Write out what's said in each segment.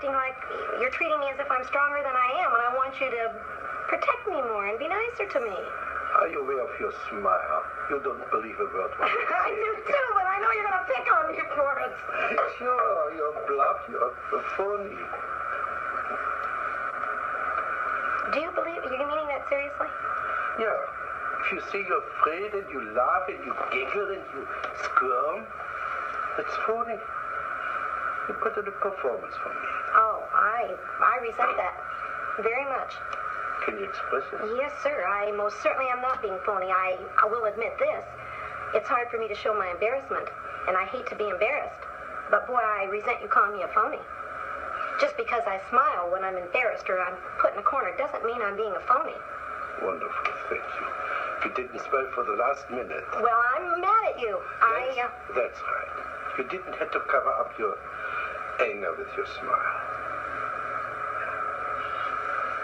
acting like you're treating me as if I'm stronger than I am, and I want you to protect me more and be nicer to me. Are you aware of your smile? You don't believe a word what you say. I do too, but I know you're going to pick on me for it. Sure, you're bluff, you're phony. Do you believe you're meaning that seriously? Yeah. If you say you're afraid and you laugh and you giggle and you squirm, it's phony. You put in a performance for me. Oh, I resent that very much. Can you express it? Yes, sir. I most certainly am not being phony. I will admit this. It's hard for me to show my embarrassment, and I hate to be embarrassed. But boy, I resent you calling me a phony. Just because I smile when I'm embarrassed or I'm put in a corner doesn't mean I'm being a phony. Wonderful, thank you. You didn't smile for the last minute. Well, I'm mad at you. That's right. You didn't have to cover up your anger with your smile.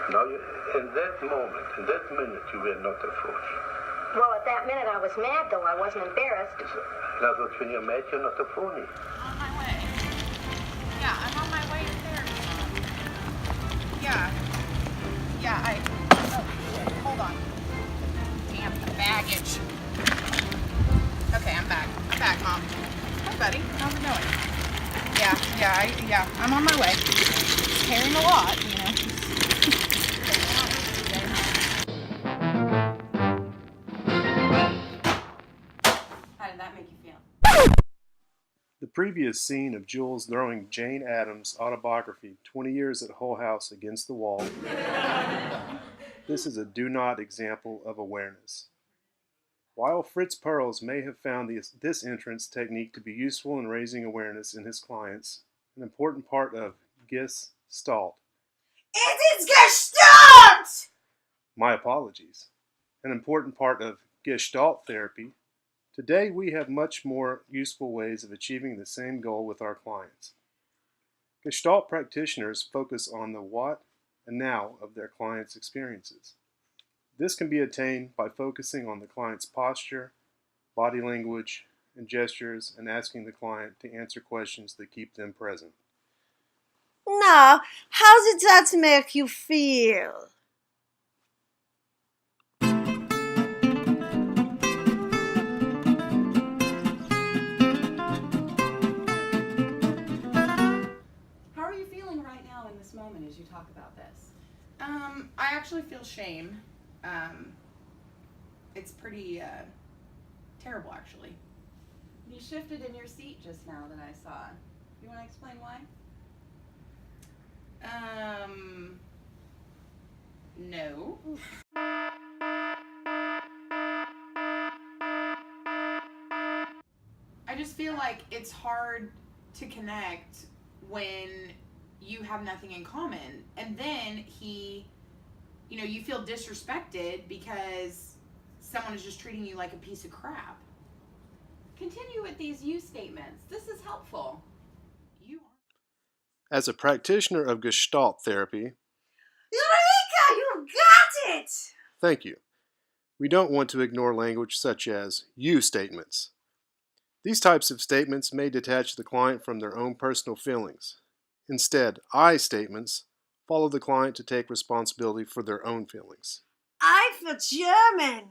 Now, in that minute, you were not a phony. Well, at that minute I was mad, though. I wasn't embarrassed. In other words, when you're mad, you're not a phony. On my way. Yeah, I'm on my way to therapy, Mom. Yeah, oh, shit, hold on. Damn, the baggage. Okay, I'm back. Mom. Hi, buddy. How's it going? Yeah, I'm on my way. Carrying a lot, you know. How did that make you feel? The previous scene of Jules throwing Jane Addams' autobiography 20 years at Hull House against the wall. This is a do-not example of awareness. While Fritz Perls may have found this entrance technique to be useful in raising awareness in his clients, an important part of Gestalt. It is Gestalt! My apologies. An important part of Gestalt therapy. Today we have much more useful ways of achieving the same goal with our clients. Gestalt practitioners focus on the what and now of their clients' experiences. This can be attained by focusing on the client's posture, body language, and gestures, and asking the client to answer questions that keep them present. Now, how did that make you feel? How are you feeling right now in this moment as you talk about this? I actually feel shame. It's pretty terrible, actually. You shifted in your seat just now that I saw. You want to explain why? No. I just feel like it's hard to connect when you have nothing in common. And then you feel disrespected because someone is just treating you like a piece of crap. Continue with these you statements. This is helpful. As a practitioner of Gestalt therapy, Eureka! You got it! thank you. We don't want to ignore language such as you statements. These types of statements may detach the client from their own personal feelings. Instead, I statements follow the client to take responsibility for their own feelings. I feel German.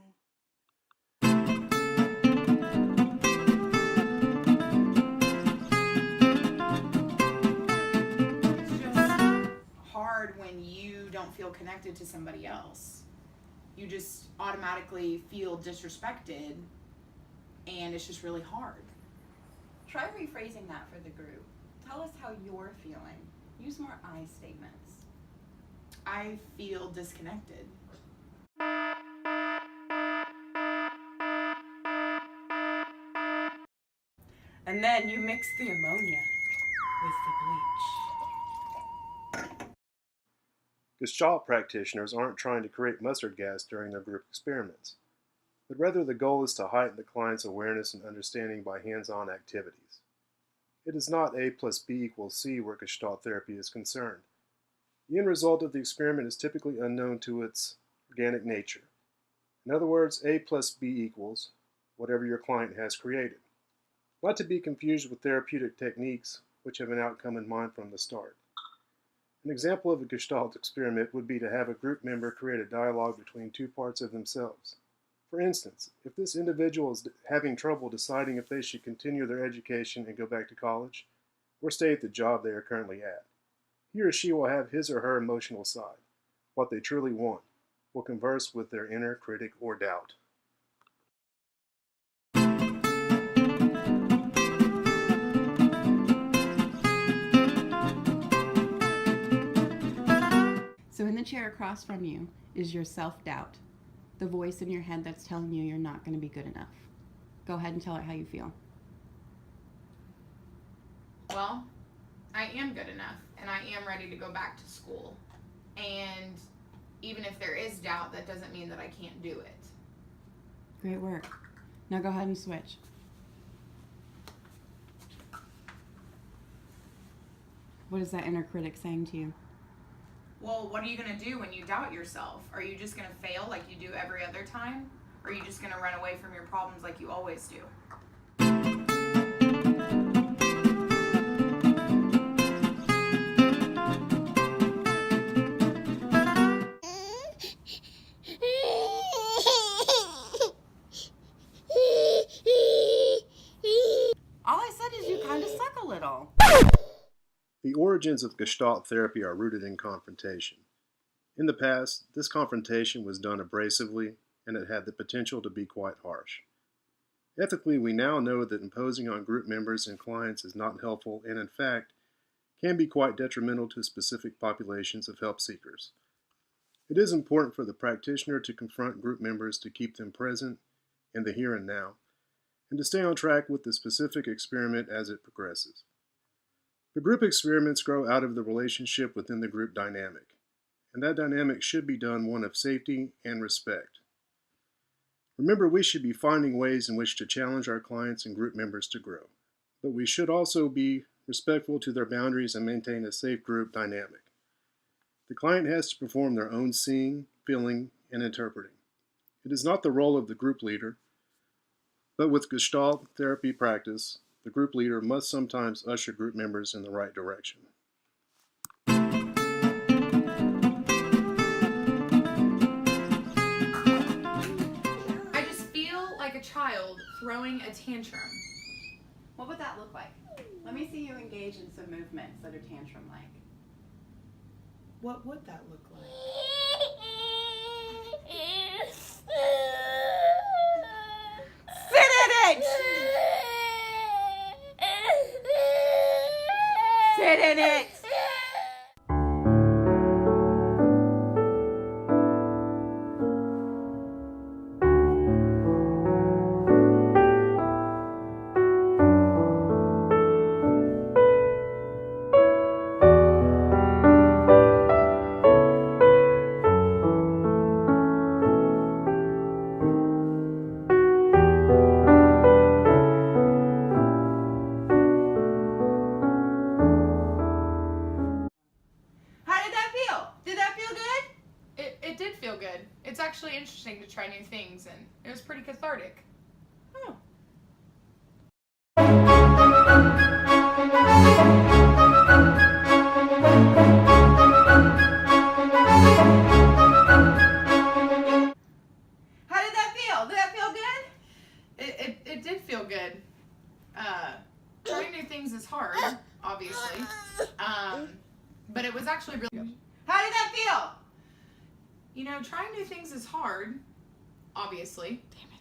It's just hard when you don't feel connected to somebody else. You just automatically feel disrespected, and it's just really hard. Try rephrasing that for the group. Tell us how you're feeling. Use more I statements. I feel disconnected. And then you mix the ammonia with the bleach. Gestalt practitioners aren't trying to create mustard gas during their group experiments, but rather the goal is to heighten the client's awareness and understanding by hands-on activities. It is not A plus B equals C where Gestalt therapy is concerned. The end result of the experiment is typically unknown to its organic nature. In other words, A plus B equals whatever your client has created. Not to be confused with therapeutic techniques which have an outcome in mind from the start. An example of a Gestalt experiment would be to have a group member create a dialogue between two parts of themselves. For instance, if this individual is having trouble deciding if they should continue their education and go back to college, or stay at the job they are currently at, he or she will have his or her emotional side, what they truly want, will converse with their inner critic or doubt. So in the chair across from you is your self-doubt, the voice in your head that's telling you you're not going to be good enough. Go ahead and tell it how you feel. Well, I am good enough, and I am ready to go back to school. And even if there is doubt, that doesn't mean that I can't do it. Great work. Now go ahead and switch. What is that inner critic saying to you? Well, what are you going to do when you doubt yourself? Are you just going to fail like you do every other time? Or are you just going to run away from your problems like you always do? All I said is you kind of suck a little. The origins of Gestalt therapy are rooted in confrontation. In the past, this confrontation was done abrasively, and it had the potential to be quite harsh. Ethically, we now know that imposing on group members and clients is not helpful and, in fact, can be quite detrimental to specific populations of help seekers. It is important for the practitioner to confront group members to keep them present in the here and now, and to stay on track with the specific experiment as it progresses. The group experiments grow out of the relationship within the group dynamic, and that dynamic should be done one of safety and respect. Remember, we should be finding ways in which to challenge our clients and group members to grow, but we should also be respectful to their boundaries and maintain a safe group dynamic. The client has to perform their own seeing, feeling, and interpreting. It is not the role of the group leader, but with Gestalt therapy practice, the group leader must sometimes usher group members in the right direction. I just feel like a child throwing a tantrum. What would that look like? Let me see you engage in some movements that are tantrum-like. What would that look like? Sit in it! Sit in it! It did feel good. It's actually interesting to try new things, and it was pretty cathartic. Oh. How did that feel? Did that feel good? It did feel good. Trying new things is hard, obviously. But it was actually really good. How did that feel? You know, trying new things is hard, obviously. Damn it.